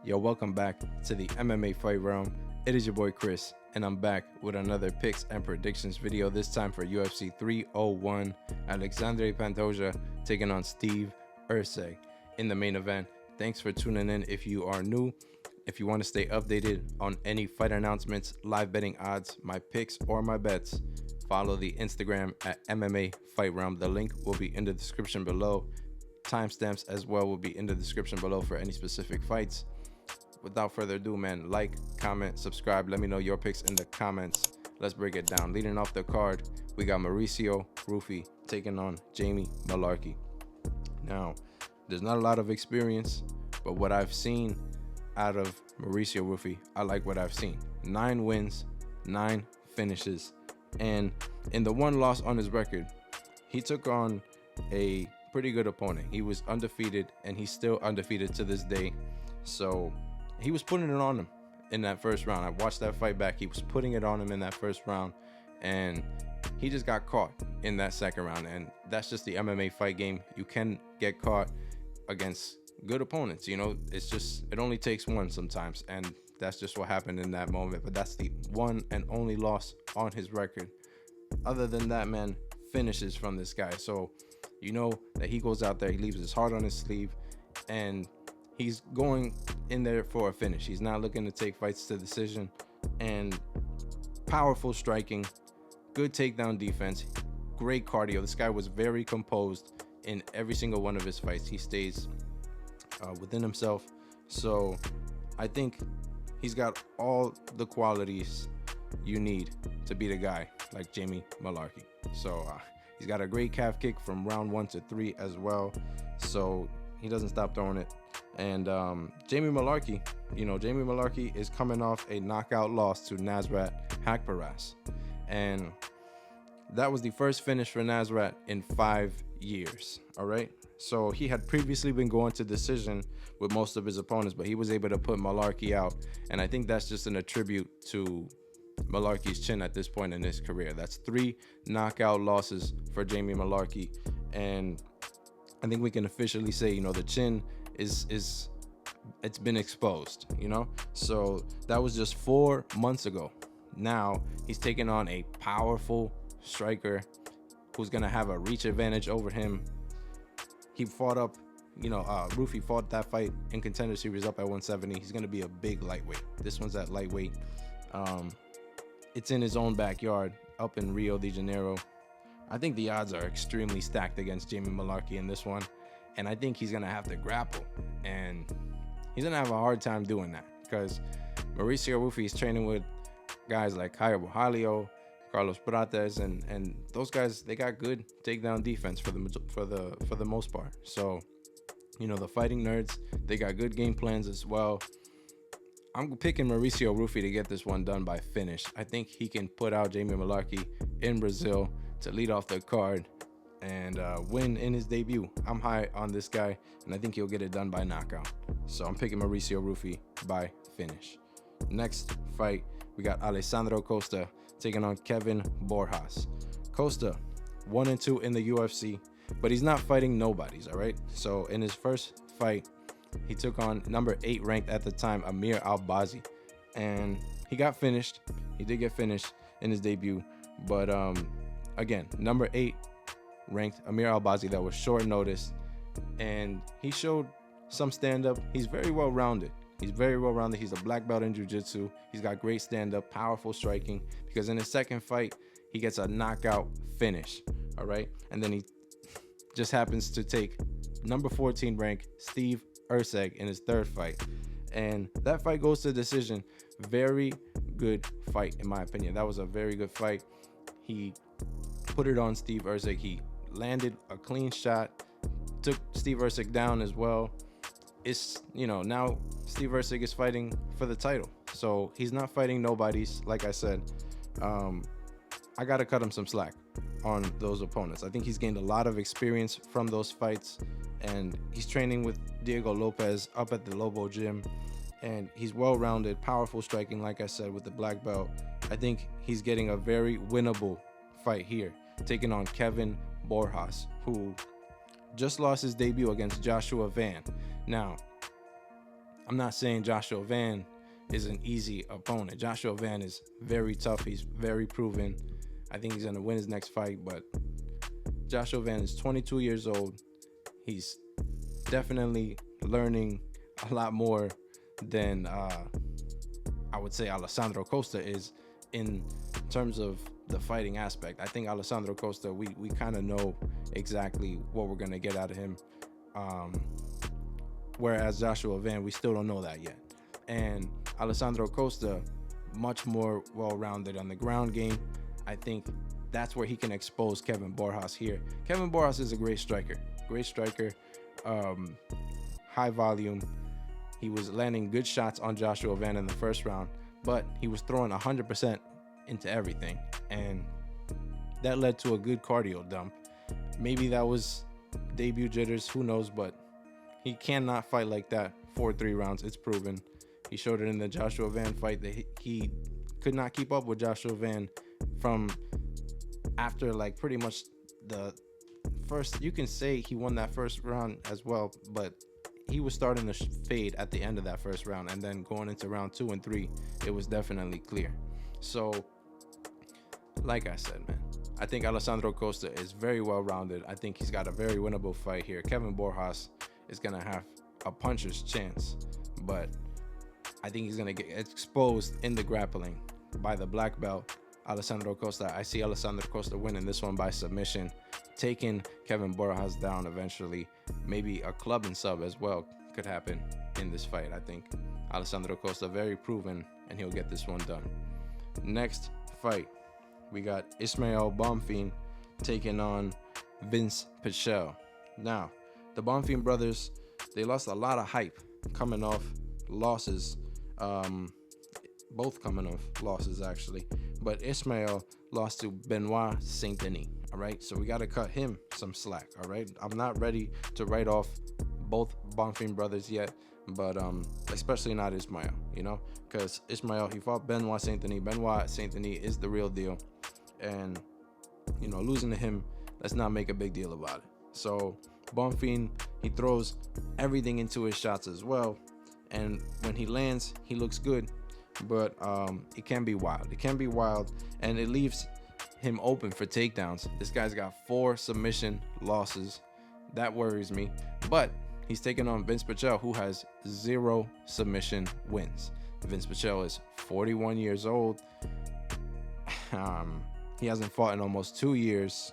Yo, welcome back to the MMA Fight Realm. It is your boy Chris, and I'm back with another picks and predictions video, this time for UFC 301. Alessandro Pantoja taking on Steve Erceg in the main event. Thanks for tuning in if you are new. If you want to stay updated on any fight announcements, live betting odds, my picks, or my bets, follow the Instagram at MMA Fight Realm. The link will be in the description below. Timestamps as well will be in the description below for any specific fights. Without further ado, man, like, comment, subscribe. Let me know your picks in the comments. Let's break it down. Leading off the card, we got Mauricio Ruffy taking on Jamie Mullarkey. Now, there's not a lot of experience, but what I've seen out of Mauricio Ruffy, I like what I've seen. 9 wins, 9 finishes, and in the one loss on his record, he took on a pretty good opponent. He was undefeated, and he's still undefeated to this day. So he was putting it on him in that first round. I watched that fight back. He was putting it on him in that first round, and he just got caught in that second round. And that's just the MMA fight game. You can get caught against good opponents. You know, it only takes one sometimes, and that's just what happened in that moment. But that's the one and only loss on his record. Other than that, man, finishes from this guy. So you know that he goes out there, he leaves his heart on his sleeve, and he's going in there for a finish. He's not looking to take fights to decision. And powerful striking, good takedown defense, great cardio. This guy was very composed in every single one of his fights. He stays within himself. So I think he's got all the qualities you need to beat a guy like Jamie Mullarkey. So he's got a great calf kick from round 1 to 3 as well. So he doesn't stop throwing it. And Jamie Mullarkey is coming off a knockout loss to Nasrat Haqparast. And that was the first finish for Nasrat in 5 years, all right? So he had previously been going to decision with most of his opponents, but he was able to put Mullarkey out. And I think that's just an attribute to Mullarkey's chin at this point in his career. That's 3 knockout losses for Jamie Mullarkey. And I think we can officially say, the chin it's been exposed, So that was just 4 months ago. Now he's taking on a powerful striker who's gonna have a reach advantage over him. He fought up, Ruffy fought that fight in Contender Series up at 170. He's gonna be a big lightweight. This one's at lightweight. It's in his own backyard up in Rio de Janeiro. I think the odds are extremely stacked against Jamie Mullarkey in this one. And I think he's going to have to grapple. And he's going to have a hard time doing that because Mauricio Ruffy is training with guys like Caio, Borralho, Carlos Prates, and those guys, they got good takedown defense for the most part. So, the fighting nerds, they got good game plans as well. I'm picking Mauricio Ruffy to get this one done by finish. I think he can put out Jamie Mullarkey in Brazil to lead off the card and win in his debut. I'm high on this guy, and I think he'll get it done by knockout. So I'm picking Mauricio Ruffy by finish. Next fight, we got Alessandro Costa taking on Kevin Borjas. Costa, 1-2 in the UFC, but he's not fighting nobodies, all right? So in his first fight, he took on number 8 ranked at the time, Amir Albazi, and he got finished. He did get finished in his debut, but again, number 8 ranked Amir Albazi, that was short notice, and he showed some stand-up. He's very well-rounded. He's a black belt in jiu-jitsu. He's got great stand-up, powerful striking, because in his second fight, he gets a knockout finish, all right? And then he just happens to take number 14 ranked Steve Erceg in his third fight. And that fight goes to decision. Very good fight, in my opinion. That was a very good fight. He put it on Steve Erceg. He landed a clean shot, took Steve Erceg down as well. It's, now Steve Erceg is fighting for the title. So he's not fighting nobodies, like I said. I got to cut him some slack on those opponents. I think he's gained a lot of experience from those fights, and he's training with Diego Lopez up at the Lobo gym, and he's well-rounded, powerful striking, like I said, with the black belt. I think he's getting a very winnable fight here, taking on Kevin Borjas, who just lost his debut against Joshua Van. Now, I'm not saying Joshua Van is an easy opponent. Joshua Van is very tough. He's very proven. I think he's going to win his next fight, but Joshua Van is 22 years old. He's definitely learning a lot more than I would say Alessandro Costa is in terms of the fighting aspect. I think Alessandro Costa, we kind of know exactly what we're going to get out of him. Whereas Joshua Van, we still don't know that yet. And Alessandro Costa, much more well-rounded on the ground game. I think that's where he can expose Kevin Borjas here. Kevin Borjas is a great striker, high volume. He was landing good shots on Joshua Van in the first round, but he was throwing 100% into everything, and that led to a good cardio dump. Maybe that was debut jitters, who knows, but he cannot fight like that for 3 rounds. It's proven. He showed it in the Joshua Van fight that he could not keep up with Joshua Van from after like pretty much the first. You can say he won that first round as well, but he was starting to fade at the end of that first round, and then going into round 2 and 3, it was definitely clear. So, like I said, man, I think Alessandro Costa is very well-rounded. I think he's got a very winnable fight here. Kevin Borjas is going to have a puncher's chance, but I think he's going to get exposed in the grappling by the black belt, Alessandro Costa. I see Alessandro Costa winning this one by submission, taking Kevin Borjas down eventually. Maybe a club and sub as well could happen in this fight. I think Alessandro Costa very proven, and he'll get this one done. Next fight, we got Ismael Bonfim taking on Vinc Pichel. Now, the Bonfim brothers, they lost a lot of hype coming off losses, both coming off losses actually, but Ismael lost to Benoit Saint-Denis. All right, so we got to cut him some slack. All right, I'm not ready to write off both Bonfim brothers yet, but especially not Ismael, you know, because Ismael, he fought Benoit Saint-Denis. Benoit Saint-Denis is the real deal, and you know, losing to him, let's not make a big deal about it. So Bonfim, he throws everything into his shots as well, and when he lands, he looks good, but it can be wild. It can be wild, and it leaves him open for takedowns. This guy's got 4 submission losses. That worries me, but he's taking on Vinc Pichel, who has 0 submission wins. Vinc Pichel is 41 years old. He hasn't fought in almost 2 years.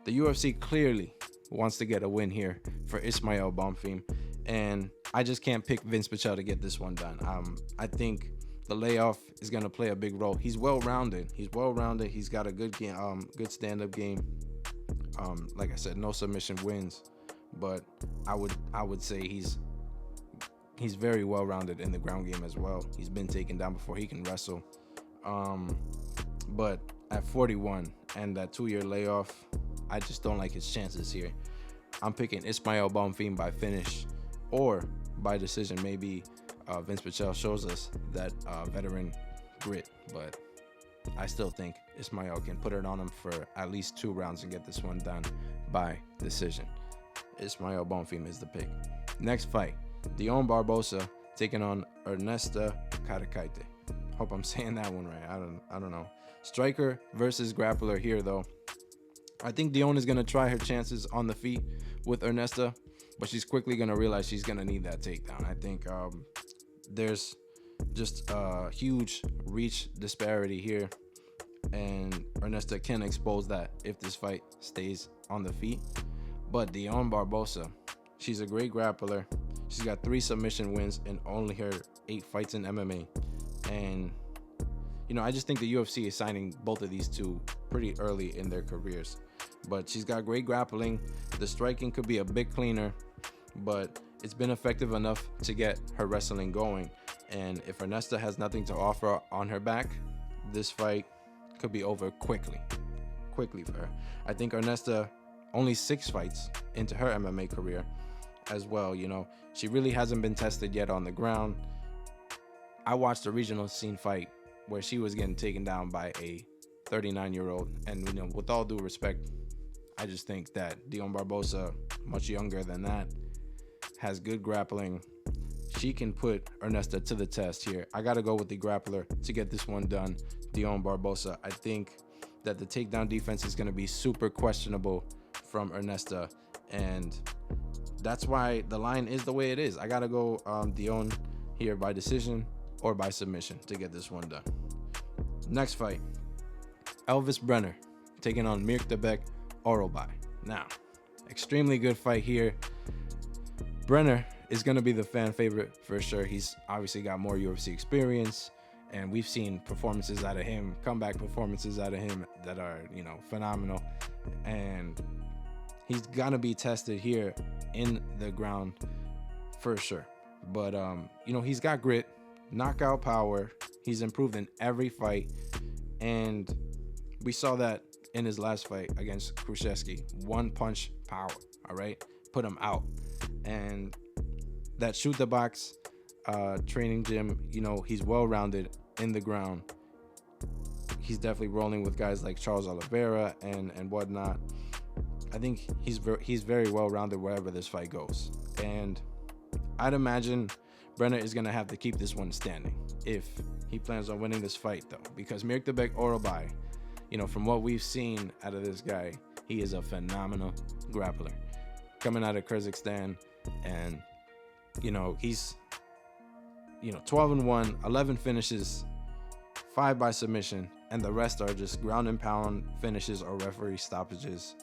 The UFC clearly wants to get a win here for Ismael Bonfim, and I just can't pick Vinc Pichel to get this one done. I think the layoff is going to play a big role. He's well-rounded. He's got a good game, good stand-up game. Like I said, no submission wins, but I would say he's very well-rounded in the ground game as well. He's been taken down before. He can wrestle. But at 41 and that 2-year layoff, I just don't like his chances here. I'm picking Ismael Bonfim by finish or by decision. Maybe Vinc Pichel shows us that veteran grit, but I still think Ismael can put it on him for at least 2 rounds and get this one done by decision. Ismael Bonfim is the pick. Next fight, Dione Barbosa taking on Ernesta Kareckaite. Hope I'm saying that one right. I don't know. Striker versus grappler here though. I think Dione is going to try her chances on the feet with Ernesta, but she's quickly going to realize she's going to need that takedown. I think there's just a huge reach disparity here, and Ernesta can expose that if this fight stays on the feet. But Dione Barbosa, she's a great grappler. She's got 3 submission wins in only her 8 fights in MMA. And, you know, I just think the UFC is signing both of these two pretty early in their careers. But she's got great grappling. The striking could be a bit cleaner, but it's been effective enough to get her wrestling going. And if Ernesta has nothing to offer on her back, this fight could be over quickly for her. I think Ernesta, only 6 fights into her MMA career as well. You know, she really hasn't been tested yet on the ground. I watched a regional scene fight where she was getting taken down by a 39-year-old. And, you know, with all due respect, I just think that Dione Barbosa, much younger than that, has good grappling. she can put Ernesta to the test here. I got to go with the grappler to get this one done, Dione Barbosa. I think that the takedown defense is going to be super questionable from Ernesta, and that's why the line is the way it is. I got to go Dione here by decision or by submission to get this one done. Next fight, Elves Brener taking on Myktybek Orolbai. Now, extremely good fight here. Brener is going to be the fan favorite for sure. He's obviously got more UFC experience, and we've seen performances out of him, comeback performances out of him that are, phenomenal. And he's going to be tested here in the ground for sure. But, he's got grit, knockout power. He's improved in every fight. And we saw that in his last fight against Krzyzewski. One punch power, all right? Put him out. And that shoot the box training gym, he's well-rounded in the ground. He's definitely rolling with guys like Charles Oliveira and whatnot. I think he's very well-rounded wherever this fight goes. And I'd imagine Brener is going to have to keep this one standing if he plans on winning this fight, though, because Myktybek Orolbai, from what we've seen out of this guy, he is a phenomenal grappler coming out of Kazakhstan. And he's 12-1, 11 finishes, 5 by submission, and the rest are just ground and pound finishes or referee stoppages.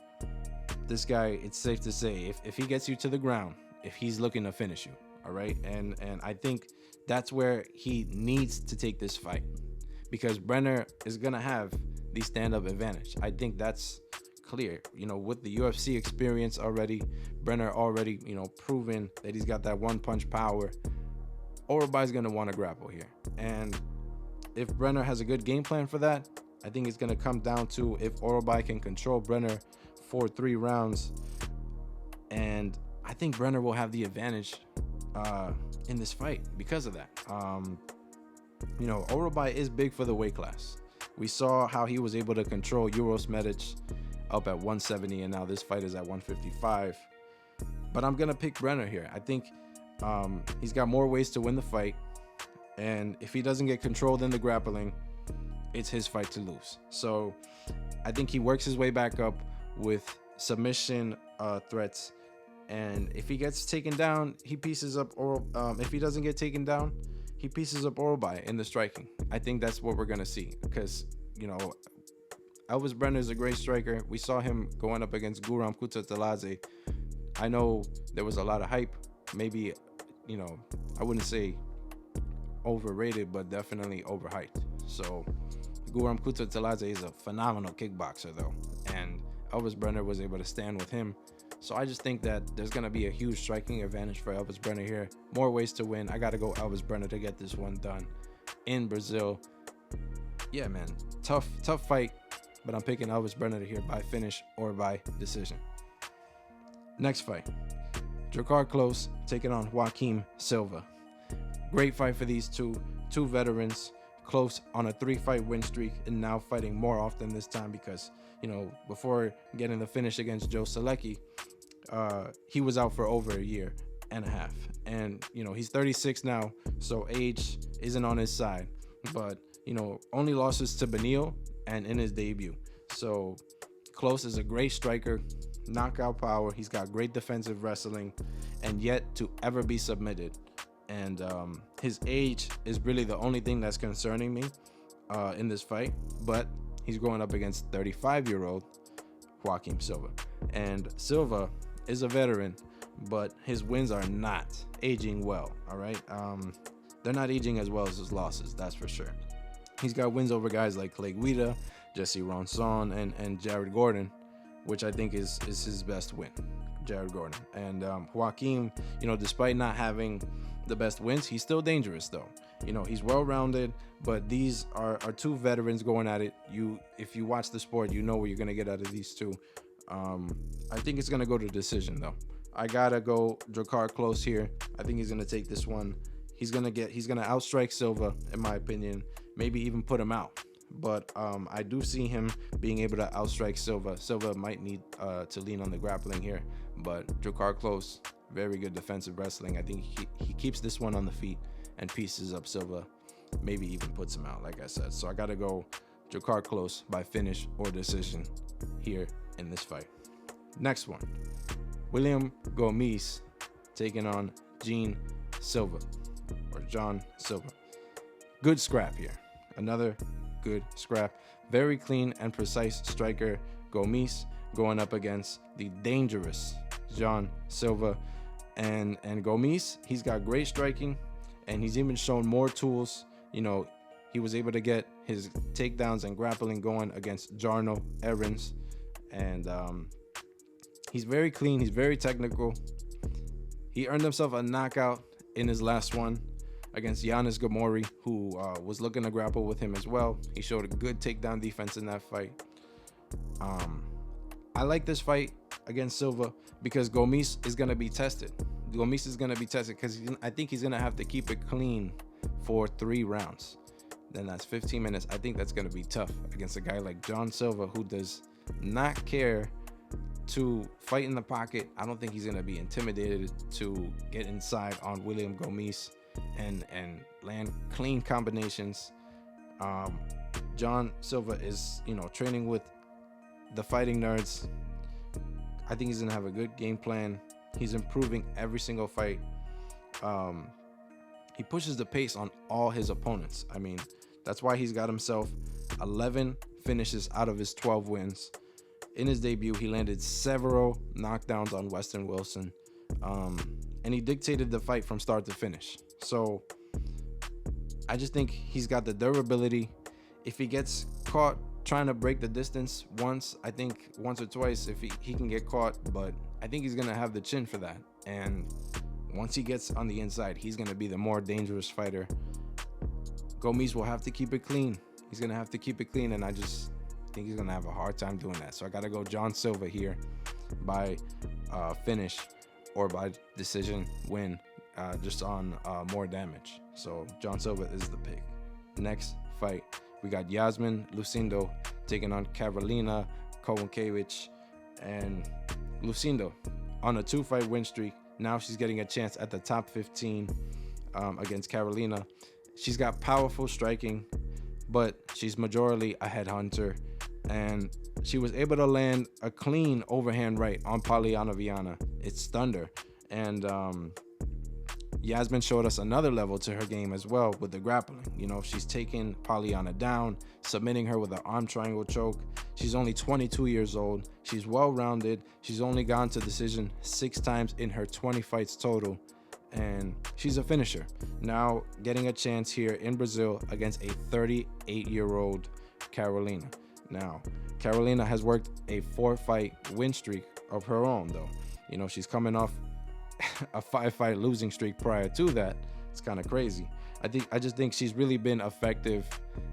This guy, it's safe to say, if he gets you to the ground, if he's looking to finish you, all right? And I think that's where he needs to take this fight, because Brener is gonna have the stand-up advantage. I think that's clear. With the UFC experience already, Brener already, proven that he's got that one-punch power. Orolbai's gonna want to grapple here, and if Brener has a good game plan for that, I think it's gonna come down to if Orolbai can control Brener for 3 rounds, and I think Brener will have the advantage in this fight because of that. Orolbai is big for the weight class. We saw how he was able to control Uros Medic up at 170, and now this fight is at 155. But I'm gonna pick Brener here. I think he's got more ways to win the fight, and if he doesn't get controlled in the grappling, it's his fight to lose. So I think he works his way back up with submission threats, and if he gets taken down, he pieces up if he doesn't get taken down, he pieces up Orolbai in the striking. I think that's what we're gonna see, because Elves Brener is a great striker. We saw him going up against Guram Kutateladze. I know there was a lot of hype, maybe, I wouldn't say overrated, but definitely overhyped. So Guram Kutateladze is a phenomenal kickboxer, though, and Elves Brener was able to stand with him. So I just think that there's going to be a huge striking advantage for Elves Brener here. More ways to win. I got to go Elves Brener to get this one done in Brazil. Yeah, man, tough fight, but I'm picking Elves Brener here by finish or by decision. Next fight, Drakkar Klose taking on Joaquim Silva. Great fight for these two veterans. Klose on a 3-fight win streak, and now fighting more often this time because, before getting the finish against Joe Selecki, he was out for over a year and a half. And, he's 36 now, so age isn't on his side. But, only losses to Benil and in his debut. So Klose is a great striker, knockout power. He's got great defensive wrestling, and yet to ever be submitted. And his age is really the only thing that's concerning me in this fight. But he's going up against 35-year-old Joaquim Silva. And Silva is a veteran, but his wins are not aging well, all right? They're not aging as well as his losses, that's for sure. He's got wins over guys like Clay Guida, Jesse Ronson, and Jared Gordon, which I think is his best win, Jared Gordon. And Joaquim, despite not having the best wins, he's still dangerous, though. He's well-rounded, but these are two veterans going at it. If you watch the sport, you know what you're going to get out of these two. I think it's going to go to decision, though. I got to go Drakkar Klose here. I think he's going to take this one. He's going to outstrike Silva, in my opinion, maybe even put him out. But I do see him being able to outstrike Silva. Silva might need to lean on the grappling here, but Drakkar Klose, very good defensive wrestling. I think he keeps this one on the feet and pieces up Silva, maybe even puts him out, like I said. So I got to go Drakkar Klose by finish or decision here in this fight. Next one, William Gomis taking on John Silva. Good scrap here. Another good scrap. Very clean and precise striker Gomis going up against the dangerous John Silva. And Gomis, he's got great striking, and he's even shown more tools. You know, he was able to get his takedowns and grappling going against Jarno Erens. And he's very clean. He's very technical. He earned himself a knockout in his last one against Giannis Gamori, who was looking to grapple with him as well. He showed a good takedown defense in that fight. I like this fight against Silva because Gomis is going to be tested. Gomis is going to be tested because I think he's going to have to keep it clean for 3 rounds. Then that's 15 minutes. I think that's going to be tough against a guy like John Silva, who does not care to fight in the pocket. I don't think he's going to be intimidated to get inside on William Gomis and land clean combinations. John Silva is, training with the Fighting Nerds. I think he's going to have a good game plan. He's improving every single fight. He pushes the pace on all his opponents. I mean, that's why he's got himself 11 finishes out of his 12 wins. In his debut, he landed several knockdowns on Weston Wilson, and he dictated the fight from start to finish. So I just think he's got the durability. If he gets caught trying to break the distance once or twice, if he can get caught, but I think he's going to have the chin for that. And once he gets on the inside, he's going to be the more dangerous fighter. Gomis will have to keep it clean. He's going to have to keep it clean, and I just think he's going to have a hard time doing that. So I got to go John Silva here by finish or by decision win, just on more damage. So John Silva is the pick. Next fight, we got Yasmin Lucindo taking on Karolina Kowalkiewicz. And Lucindo on a 2-fight win streak. Now she's getting a chance at the top 15 against Karolina. She's got powerful striking, but she's majorly a headhunter. And she was able to land a clean overhand right on Polyana Viana. It stunned her. And Yasmin showed us another level to her game as well with the grappling. She's taking Polyana down, submitting her with an arm triangle choke. She's only 22 years old. She's well-rounded. She's only gone to decision 6 times in her 20 fights total. And she's a finisher. Now getting a chance here in Brazil against a 38-year-old Karolina. Now, Karolina has worked a 4-fight win streak of her own, though. She's coming off a 5-fight losing streak prior to that. It's kind of crazy. I just think she's really been effective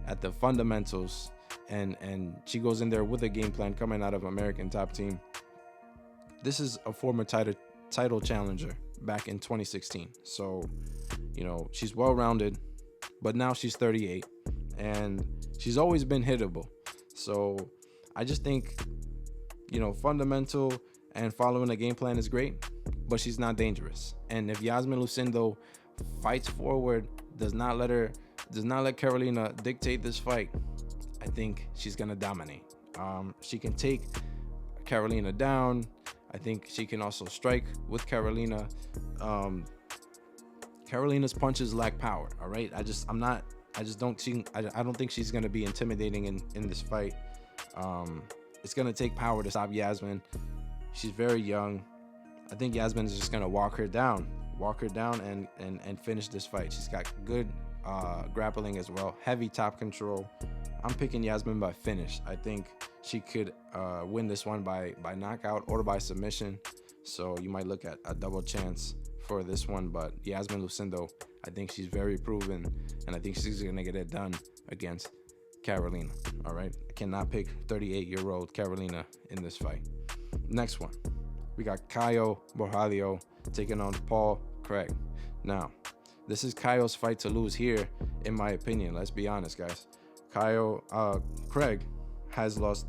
at the fundamentals, and she goes in there with a game plan coming out of American Top Team. This is a former title challenger back in 2016. So, she's well-rounded, but now she's 38, and she's always been hittable. So I just think, fundamental and following a game plan is great, but she's not dangerous. And if Yasmin Lucindo fights forward, does not let Karolina dictate this fight, I think she's gonna dominate. She can take Karolina down. I think she can also strike with Karolina. Karolina's punches lack power. All right, I don't think she's gonna be intimidating in this fight. It's gonna take power to stop Yasmin. She's very young. I think Yasmin is just gonna walk her down and finish this fight. She's got good grappling as well, heavy top control. I'm picking Yasmin by finish. I think she could win this one by knockout or by submission. So you might look at a double chance for this one, but Yasmin Lucindo, I think she's very proven, and I think she's gonna get it done against Karolina. All right, I cannot pick 38-year-old Karolina in this fight. Next one, we got Caio Borralho taking on Paul Craig. Now, this is Caio's fight to lose here, in my opinion. Let's be honest, guys. Craig has lost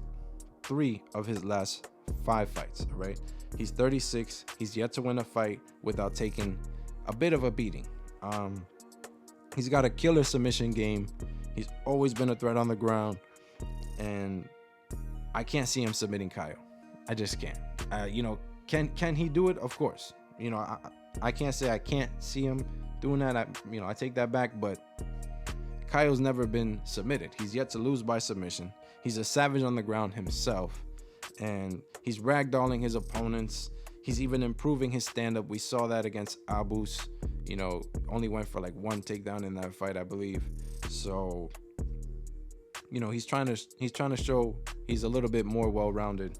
3 of his last 5 fights. All right, He's 36. He's yet to win a fight without taking a bit of a beating. He's got a killer submission game. He's always been a threat on the ground, and I can't see him submitting Caio. I just can't. Can he do it? Of course. I can't say I can't see him doing that. I take that back, but Caio's never been submitted. He's yet to lose by submission. He's a savage on the ground himself, and he's ragdolling his opponents. He's even improving his stand-up. We saw that against Abus. Only went for like one takedown in that fight, I believe. So, he's trying to show he's a little bit more well-rounded.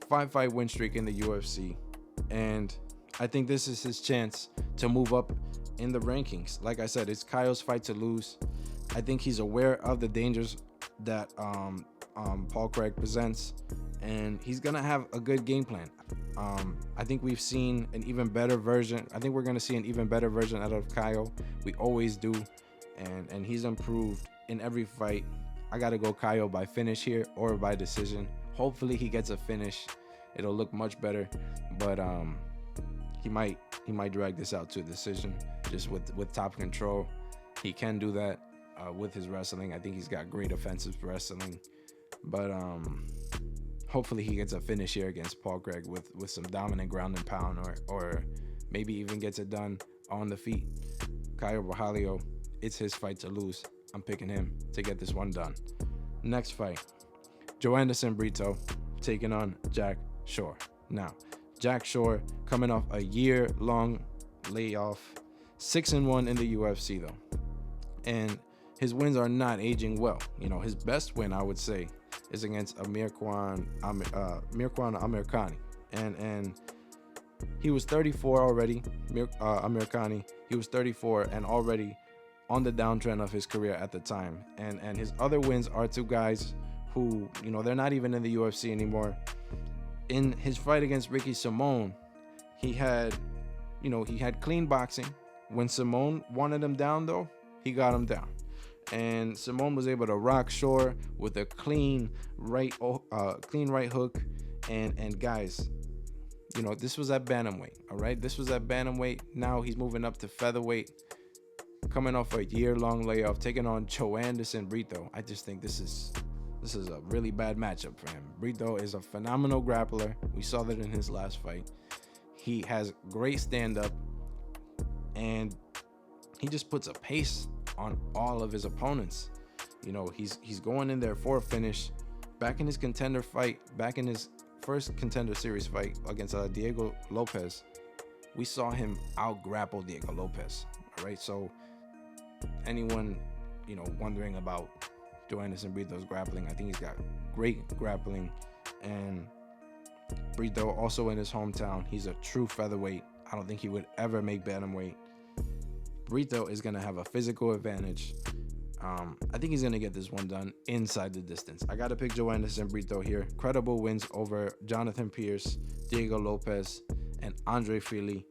5-fight win streak in the UFC, and I think this is his chance to move up in the rankings. Like I said, it's Caio's fight to lose. I think he's aware of the dangers that Paul Craig presents, and he's gonna have a good game plan. I think we've seen an even better version. I think we're gonna see an even better version out of Caio. We always do, and he's improved in every fight. I gotta go Caio by finish here or by decision. Hopefully he gets a finish. It'll look much better, but he might drag this out to a decision just with top control. He can do that with his wrestling. I think he's got great offensive wrestling, but hopefully he gets a finish here against Paul Craig with some dominant ground and pound, or maybe even gets it done on the feet. Caio Borralho, it's his fight to lose. I'm picking him to get this one done. Next fight, Joanderson Brito taking on Jack Shore. Now, Jack Shore coming off a year-long layoff, 6-1 in the UFC though, and his wins are not aging well. His best win, I would say, is against Mirkwan Amirkhani, and he was 34 already. Amirkhani, he was 34 and already on the downtrend of his career at the time, and his other wins are to guys who, they're not even in the UFC anymore. In his fight against Ricky Simon, he had clean boxing. When Simon wanted him down though, he got him down. And Simon was able to rock Shore with a clean right hook. And guys, this was at bantamweight, all right? This was at bantamweight. Now he's moving up to featherweight, coming off a year-long layoff, taking on Joanderson Brito. I just think this is a really bad matchup for him. Brito is a phenomenal grappler. We saw that in his last fight. He has great stand-up, and he just puts a pace on all of his opponents. He's going in there for a finish. Back in his contender fight, back in his first contender series fight against Diego Lopez, we saw him out-grapple Diego Lopez. All right, so anyone, wondering about Joanderson Brito's grappling, I think he's got great grappling. And Brito, also in his hometown, he's a true featherweight. I don't think he would ever make bantamweight. Brito is going to have a physical advantage. I think he's going to get this one done inside the distance. I got to pick Joanderson Brito here. Credible wins over Jonathan Pierce, Diego Lopez, and Andre Fili.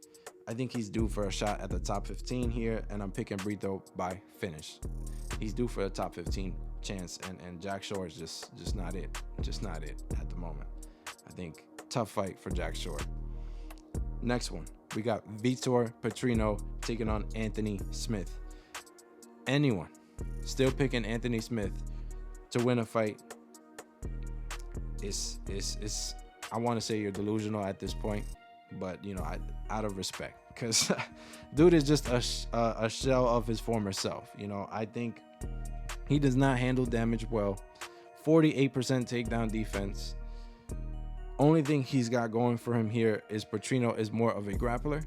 I think he's due for a shot at the top 15 here, and I'm picking Brito by finish. He's due for a top 15 chance, and Jack Shore is just not it. Just not it at the moment. I think tough fight for Jack Shore. Next one, we got Vitor Petrino taking on Anthony Smith. Anyone still picking Anthony Smith to win a fight is I want to say you're delusional at this point, but out of respect, because dude is just a shell of his former self. I think he does not handle damage well. 48% takedown defense. Only thing he's got going for him here is Petrino is more of a grappler,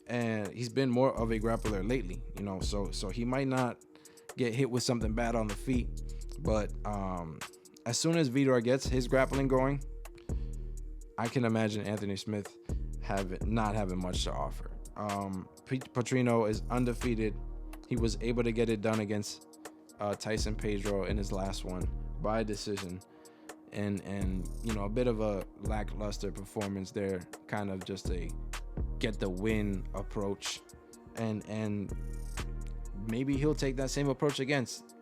and he's been more of a grappler lately. So he might not get hit with something bad on the feet, but as soon as Vitor gets his grappling going, I can imagine Anthony Smith not having much to offer. Petrino is undefeated. He was able to get it done against Tyson Pedro in his last one by decision, and a bit of a lackluster performance there, kind of just a get the win approach, and maybe he'll take that same approach against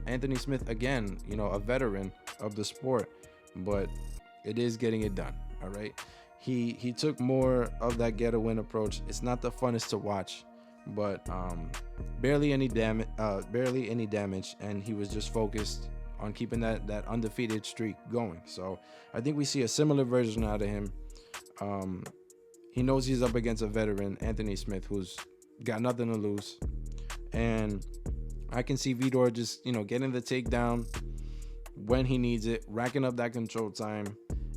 Anthony Smith again, a veteran of the sport, but it is getting it done. All right, He took more of that get a win approach. It's not the funnest to watch, but barely any damage, and he was just focused on keeping that undefeated streak going. So I think we see a similar version out of him. He knows he's up against a veteran, Anthony Smith, who's got nothing to lose, and I can see Vitor just, getting the takedown when he needs it, racking up that control time.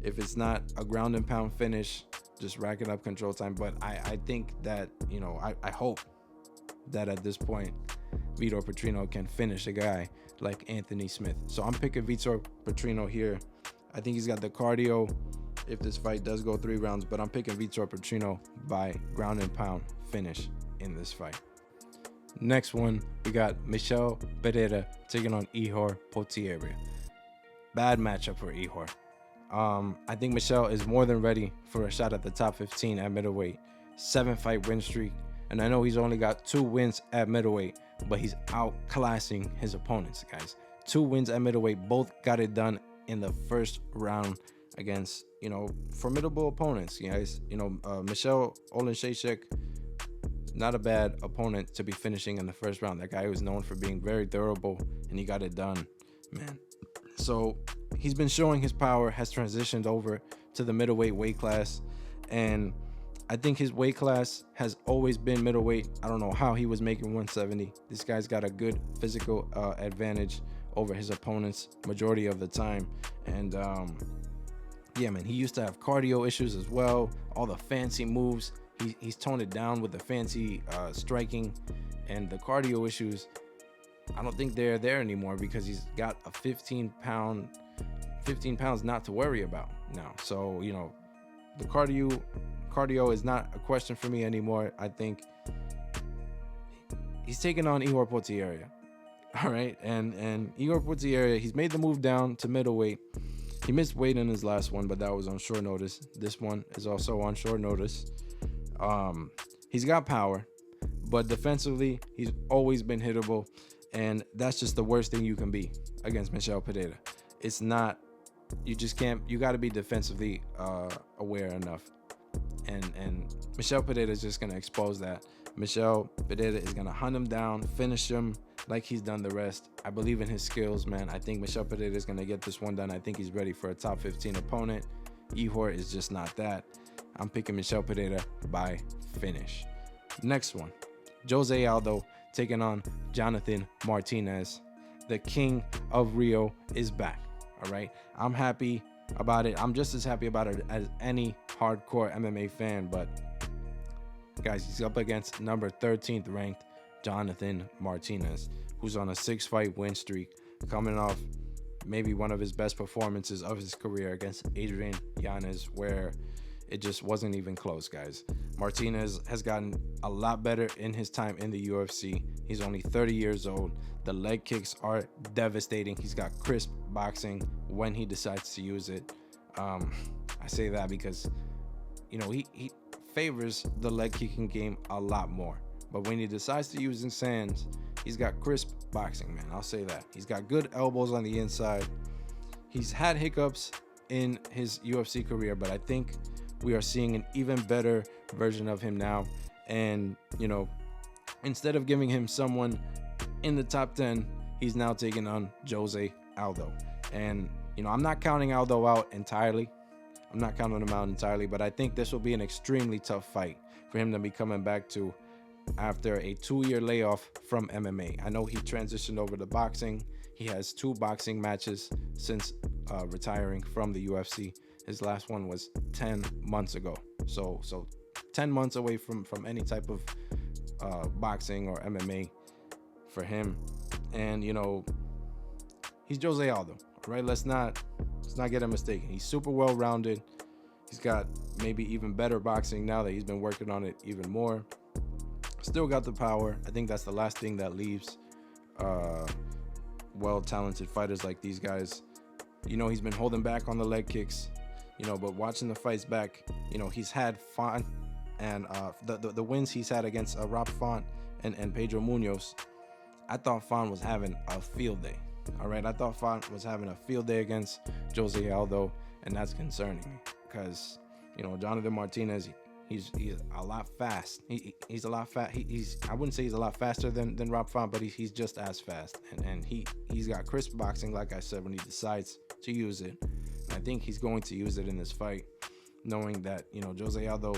If it's not a ground and pound finish, just racking up control time. But I think that, I hope that at this point, Vitor Petrino can finish a guy like Anthony Smith. So I'm picking Vitor Petrino here. I think he's got the cardio if this fight does go 3 rounds, but I'm picking Vitor Petrino by ground and pound finish in this fight. Next one, we got Michel Pereira taking on Ihor Potieria. Bad matchup for Ihor. I think Michel is more than ready for a shot at the top 15 at middleweight. 7-fight win streak. And I know he's only got 2 wins at middleweight, but he's outclassing his opponents, guys. 2 wins at middleweight, both got it done in the first round against, formidable opponents, guys. Michel Oleksiejczuk, not a bad opponent to be finishing in the first round. That guy was known for being very durable, and he got it done, man. So he's been showing his power, has transitioned over to the middleweight weight class, and I think his weight class has always been middleweight. I don't know how he was making 170. This guy's got a good physical advantage over his opponents majority of the time, and yeah, man, he used to have cardio issues as well. All the fancy moves, he's toned it down with the fancy striking, and the cardio issues, I don't think they're there anymore because he's got a 15 pounds not to worry about now. So, the cardio is not a question for me anymore. I think he's taking on Ihor Potieria. All right, and Ihor Potieria, he's made the move down to middleweight. He missed weight in his last one, but that was on short notice. This one is also on short notice. He's got power, but defensively, he's always been hittable, and that's just the worst thing you can be against Michel Pereira. It's not, you just can't, you got to be defensively aware enough. And Michel Pereira is just going to expose that. Michel Pereira is going to hunt him down, finish him like he's done the rest. I believe in his skills, man. I think Michel Pereira is going to get this one done. I think he's ready for a top 15 opponent. Ihor is just not that. I'm picking Michel Pereira by finish. Next one, Jose Aldo taking on Jonathan Martinez. The king of Rio is back, all right? I'm happy about it. I'm just as happy about it as any hardcore MMA fan, but guys, he's up against number 13th ranked Jonathan Martinez, who's on a 6-fight win streak, coming off maybe one of his best performances of his career against Adrian Yanez, where it just wasn't even close, guys. Martinez has gotten a lot better in his time in the UFC. He's only 30 years old. The leg kicks are devastating. He's got crisp boxing when he decides to use it. I say that because, he favors the leg kicking game a lot more. But when he decides to use his hands, he's got crisp boxing, man. I'll say that. He's got good elbows on the inside. He's had hiccups in his UFC career, but I think we are seeing an even better version of him now. And, instead of giving him someone in the top 10, he's now taking on Jose Aldo. And, I'm not counting Aldo out entirely. But I think this will be an extremely tough fight for him to be coming back to after a 2-year layoff from MMA. I know he transitioned over to boxing. He has 2 boxing matches since retiring from the UFC. His last one was 10 months ago. So 10 months away from any type of boxing or MMA for him. And, he's Jose Aldo, right? Let's not get him mistaken. He's super well-rounded. He's got maybe even better boxing now that he's been working on it even more. Still got the power. I think that's the last thing that leaves well-talented fighters like these guys. He's been holding back on the leg kicks, but watching the fights back, he's had Font and the wins he's had against Rob Font and Pedro Munoz. I thought Font was having a field day. All right, I thought Font was having a field day against Jose Aldo, and that's concerning me because, Jonathan Martinez, he's a lot fast. He's a lot fast. I wouldn't say he's a lot faster than Rob Font, but he's just as fast. And he's got crisp boxing, like I said, when he decides to use it. And I think he's going to use it in this fight, knowing that, Jose Aldo,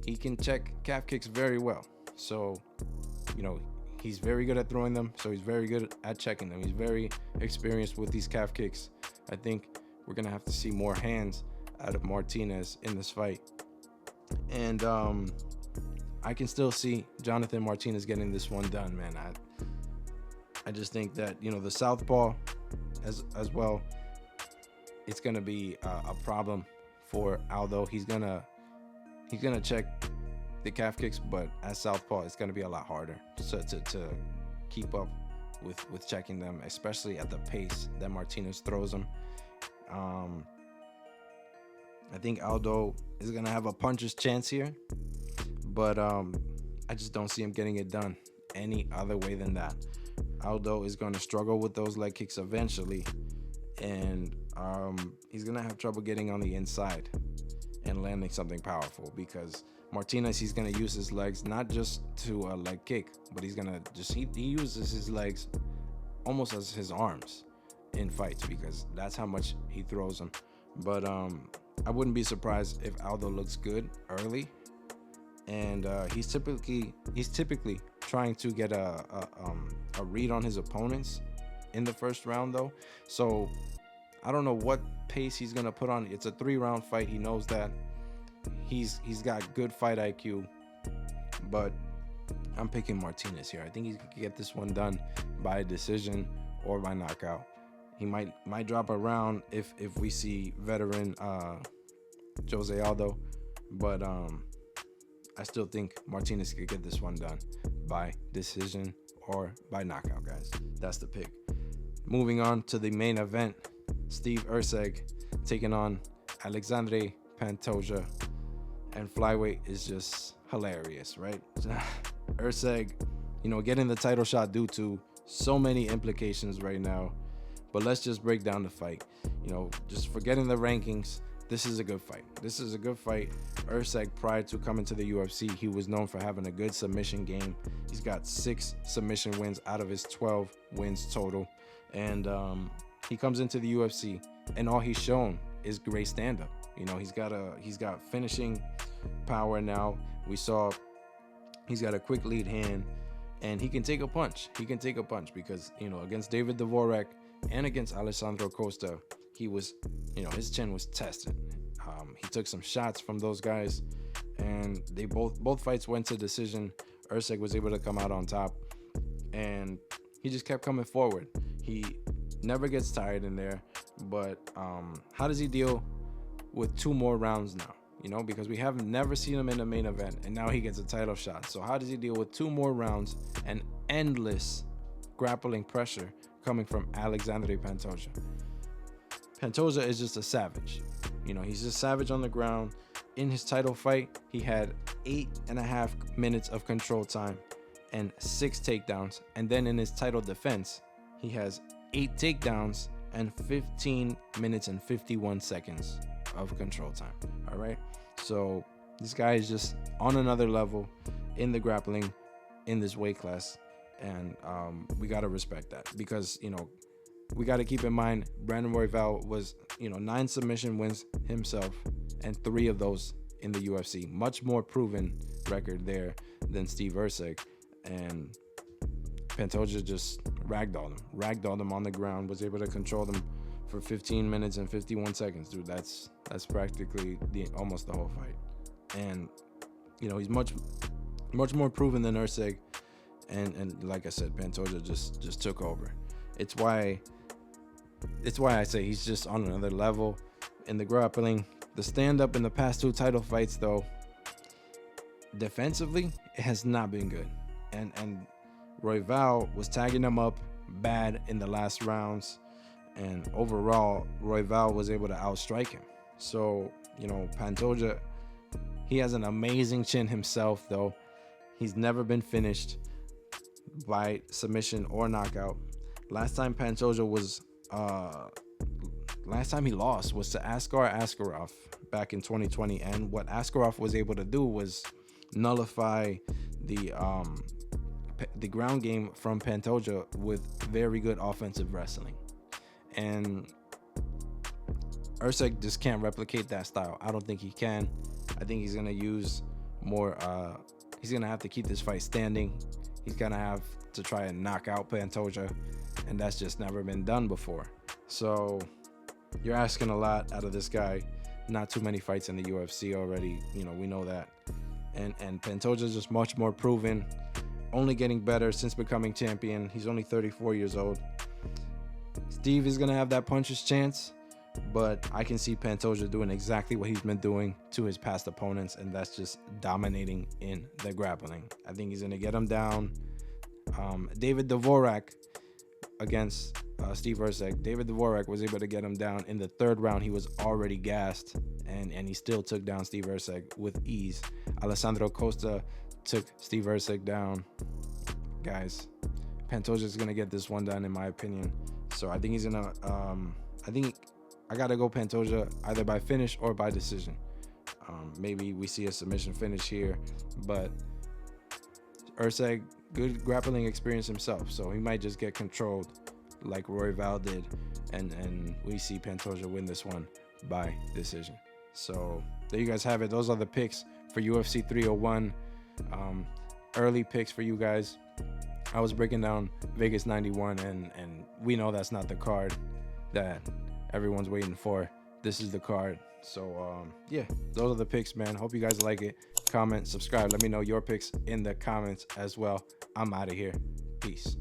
he can check calf kicks very well. So, he's very good at throwing them. So he's very good at checking them. He's very experienced with these calf kicks. I think we're going to have to see more hands out of Martinez in this fight. And I can still see Jonathan Martinez getting this one done, man. I just think that, the southpaw as well, it's going to be a problem for Aldo. He's going to check the calf kicks, but as southpaw, it's going to be a lot harder to keep up with checking them, especially at the pace that Martinez throws them. I think Aldo is going to have a puncher's chance here, but I just don't see him getting it done any other way than that. Aldo is going to struggle with those leg kicks eventually, and he's going to have trouble getting on the inside and landing something powerful, because Martinez, he's going to use his legs not just to a leg kick, but he's going to he uses his legs almost as his arms in fights, because that's how much he throws them. But I wouldn't be surprised if Aldo looks good early, and he's typically trying to get a read on his opponents in the first round, though. So I don't know what pace he's gonna put on. It's a 3-round fight. He knows that. He's got good fight IQ, but I'm picking Martinez here. I think he can get this one done by decision or by knockout. He might drop a round if we see veteran Jose Aldo, but I still think Martinez could get this one done by decision or by knockout, guys. That's the pick. Moving on to the main event, Steve Erceg taking on Alexandre Pantoja, and flyweight is just hilarious, right? Erceg, getting the title shot due to so many implications right now. But let's just break down the fight. Just forgetting the rankings, this is a good fight. Erceg, prior to coming to the UFC, he was known for having a good submission game. He's got 6 submission wins out of his 12 wins total. And he comes into the UFC, and all he's shown is great stand-up. He's got finishing power now. We saw he's got a quick lead hand, and he can take a punch. Because, against David Dvorak and against Alessandro Costa, he was, his chin was tested. He took some shots from those guys, and they both fights went to decision. Erceg was able to come out on top, and he just kept coming forward. He never gets tired in there. But how does he deal with 2 more rounds now? Because we have never seen him in the main event, and now he gets a title shot. So how does he deal with 2 more rounds and endless grappling pressure coming from Alexandre Pantoja? Pantoja is just a savage. He's just savage on the ground. In his title fight, he had 8.5 minutes of control time and 6 takedowns. And then in his title defense, he has 8 takedowns and 15 minutes and 51 seconds of control time. All right. So this guy is just on another level in the grappling in this weight class. And we got to respect that, because, we got to keep in mind, Brandon Royval was, 9 submission wins himself, and 3 of those in the UFC. Much more proven record there than Steve Erceg. And Pantoja just ragdolled him on the ground, was able to control them for 15 minutes and 51 seconds, dude. That's practically almost the whole fight. And, he's much more proven than Erceg. And like I said, Pantoja just took over. It's why I say he's just on another level in the grappling. The stand-up in the past 2 title fights, though, defensively, it has not been good. And Royval was tagging him up bad in the last rounds. And overall, Royval was able to outstrike him. So, Pantoja, he has an amazing chin himself, though. He's never been finished by submission or knockout. Last time Pantoja was last time he lost was to Askar Askarov back in 2020, and what Askarov was able to do was nullify the ground game from Pantoja with very good offensive wrestling. And Erceg just can't replicate that style. I don't think he can. I think he's gonna use more. He's gonna have to keep this fight standing. He's gonna have to try and knock out Pantoja, and that's just never been done before. So you're asking a lot out of this guy. Not too many fights in the UFC already. You know, we know that. And Pantoja is just much more proven, only getting better since becoming champion. He's only 34 years old. Steve is gonna have that puncher's chance, but I can see Pantoja doing exactly what he's been doing to his past opponents, and that's just dominating in the grappling. I think he's gonna get him down. David Dvorak against Steve Erceg. David Dvorak was able to get him down in the third round. He was already gassed, and he still took down Steve Erceg with ease. Alessandro Costa took Steve Erceg down. Guys, Pantoja is gonna get this one done, in my opinion. So I think he's gonna. I gotta go Pantoja either by finish or by decision. Maybe we see a submission finish here, but Erceg, good grappling experience himself, so he might just get controlled like Roy Val did, and we see Pantoja win this one by decision. So there you guys have it. Those are the picks for UFC 301. Early picks for you guys. I was breaking down Vegas 91, and we know that's not the card that everyone's waiting for. This is the card. So yeah, those are the picks, man. Hope you guys like it. Comment, subscribe, let me know your picks in the comments as well. I'm out of here. Peace.